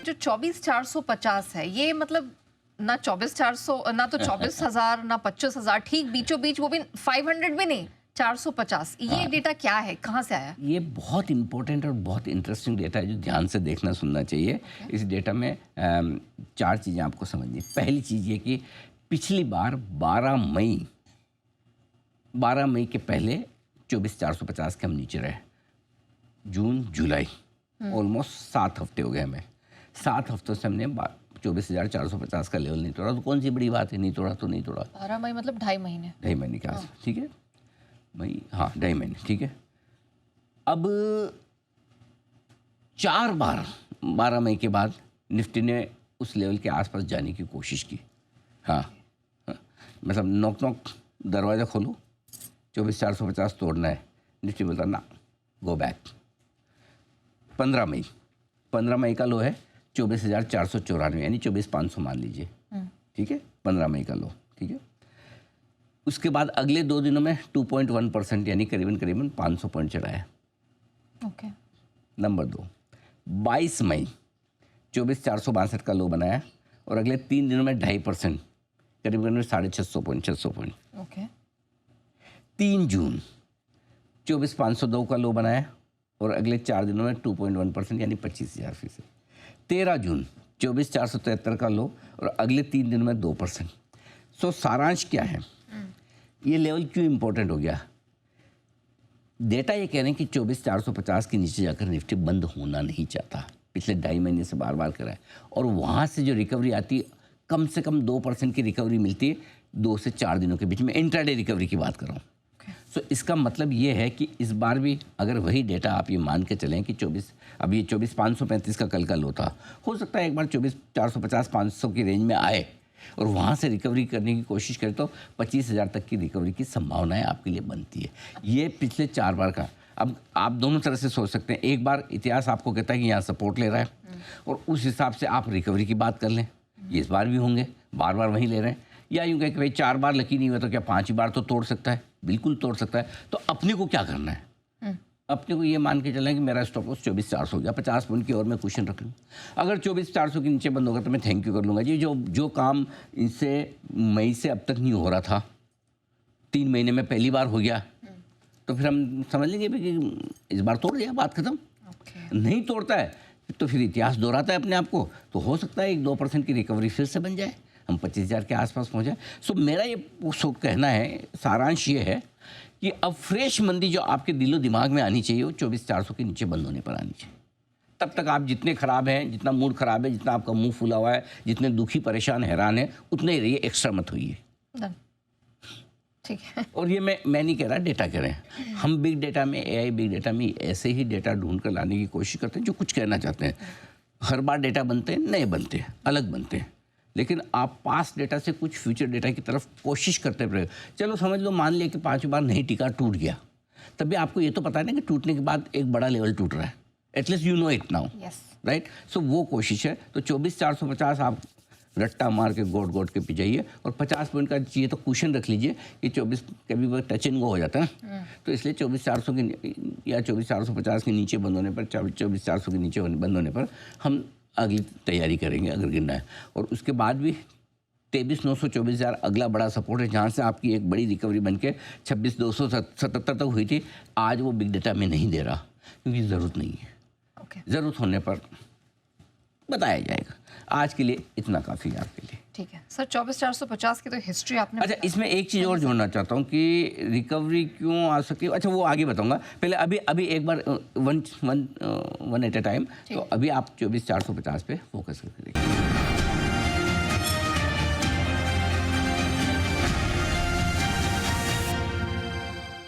जो 24,450 है, ये मतलब ना 24,400 ना तो 24,000 ना 25,000, ठीक बीचों बीच, वो भी 500 भी नहीं, 450। ये डेटा क्या है, कहाँ से आया? ये बहुत इंपॉर्टेंट और बहुत इंटरेस्टिंग डेटा है जो ध्यान से देखना सुनना चाहिए। इस डेटा में 4 चीज़ें आपको समझनी। पहली चीज़ ये कि पिछली बार 12 मई के पहले 24,450 के हम नीचे रहे। जून जुलाई ऑलमोस्ट 7 हफ्ते हो गए हमें। 7 हफ्तों से हमने 24,450 का लेवल नहीं तोड़ा। तो कौन सी बड़ी बात है, नहीं तोड़ा तो नहीं तोड़ा। 12 मई मतलब 2.5 महीने। 2.5 महीने के आस, ठीक है मई, हाँ 2.5 महीने, ठीक है। अब 4 बार 12 मई के बाद निफ्टी ने उस लेवल के आसपास जाने की कोशिश की। हाँ, मतलब नॉक नॉक, दरवाज़ा खोलो, 24,450 तोड़ना है। निफ्टी बोलता ना, गो बैक। 15 मई का लो है 24,494, यानी 24,500 मान लीजिए, ठीक है। 15 मई का लो, ठीक है। उसके बाद अगले 2 दिनों में 2.1% यानी करीबन 500 पॉइंट चढ़ाया। ओके। नंबर 2, 22 मई 24,462 का लो बनाया और अगले 3 दिनों में 2.5%, करीबन 650 पॉइंट। ओके। 3 जून 24,502 का लो बनाया और अगले 4 दिनों में 2.1% यानी 25,000 फीसद। 13 जून 24,473 का लो और अगले 3 दिनों में 2%। सो सारांश क्या है, ये लेवल क्यों इंपॉर्टेंट हो गया? डेटा ये कह रहे हैं कि 24,450 के नीचे जाकर निफ्टी बंद होना नहीं चाहता। पिछले 2.5 महीने से बार बार करा है और वहाँ से जो रिकवरी आती है, कम से कम 2% की रिकवरी मिलती है 2 से 4 दिनों के बीच में। इंट्राडे रिकवरी की बात कर रहा हूँ। सो इसका मतलब ये है कि इस बार भी अगर वही डेटा आप ये मान के चलें कि 24,535 का कल का लो था, हो सकता है एक बार 24,450-500 की रेंज में आए और वहाँ से रिकवरी करने की कोशिश करें तो 25,000 तक की रिकवरी की संभावनाएं आपके लिए बनती है। ये पिछले 4 बार का। अब आप दोनों तरह से सोच सकते हैं। एक बार इतिहास आपको कहता है कि यहाँ सपोर्ट ले रहा है और उस हिसाब से आप रिकवरी की बात कर लें, ये इस बार भी होंगे, बार बार वहीं ले रहे हैं। या यूँ कहें कि भाई 4 बार लकी नहीं हुआ तो क्या 5 बार तो तोड़ सकता है, बिल्कुल तोड़ सकता है। तो अपने को क्या करना है, अपने को ये मान के चलें कि मेरा स्टॉप लॉस 24,400 हो गया, 50 पॉइंट की और मैं कुशन रख लूँ। अगर 24,400 के नीचे बंद होगा तो मैं थैंक यू कर लूँगा जी। जो काम इनसे मई से अब तक नहीं हो रहा था, 3 महीने में पहली बार हो गया, तो फिर हम समझ लेंगे कि इस बार तोड़ दिया, बात खत्म। नहीं तोड़ता है तो फिर इतिहास दोहराता है अपने आप को, तो हो सकता है 1-2% की रिकवरी फिर से बन जाए, हम 25,000 के आसपास पहुँच जाए। सो मेरा ये कहना है, सारांश ये है कि अब फ्रेश मंदी जो आपके दिलो दिमाग में आनी चाहिए वो 24,400 के नीचे बंद होने पर आनी चाहिए। तब तक आप जितने खराब हैं, जितना मूड खराब है, जितना आपका मुंह फूला हुआ है, जितने दुखी परेशान हैरान है, उतने ही रहिए, एक्स्ट्रा मत होइए। ठीक है। और ये मैं नहीं कह रहा, डेटा कह रहे हैं हम। बिग डेटा में, AI बिग डेटा में ऐसे ही डेटा ढूंढ कर लाने की कोशिश करते हैं जो कुछ कहना चाहते हैं। हर बार डेटा बनते हैं, नए बनते हैं, अलग बनते हैं, लेकिन आप पास्ट डेटा से कुछ फ्यूचर डेटा की तरफ कोशिश करते रहे। चलो समझ लो, मान लिया कि 5 बार नहीं टिका, टूट गया, तब भी आपको ये तो पता है ना कि टूटने के बाद एक बड़ा लेवल टूट रहा है। At least you know it now, right. So वो कोशिश है। तो 24,450 आप रट्टा मार के गोट के पी जाइए और 50 पॉइंट का चाहिए तो कुशन रख लीजिए कि 24 कभी टच एंड गो हो जाता है। तो इसलिए 24,400 के या 24,450 के नीचे बंद होने पर, 24,400 के नीचे बंद होने पर हम अगली तैयारी करेंगे अगर गिरना है। और उसके बाद भी 23,900 24,000 अगला बड़ा सपोर्ट है, जहाँ से आपकी एक बड़ी रिकवरी बन के 26,277 तक हुई थी। आज वो बिग डेटा में नहीं दे रहा क्योंकि ज़रूरत नहीं है। ज़रूरत होने पर बताया जाएगा। आज के लिए इतना काफ़ी है आपके लिए। ठीक है सर। 24,450 की तो हिस्ट्री आपने। अच्छा, इसमें एक चीज़ और जोड़ना चाहता हूँ कि रिकवरी क्यों आ सकती है। अच्छा, वो आगे बताऊंगा। पहले अभी एक बार वन एट अ टाइम। तो अभी आप 24,450 पे फोकस करके देखिए।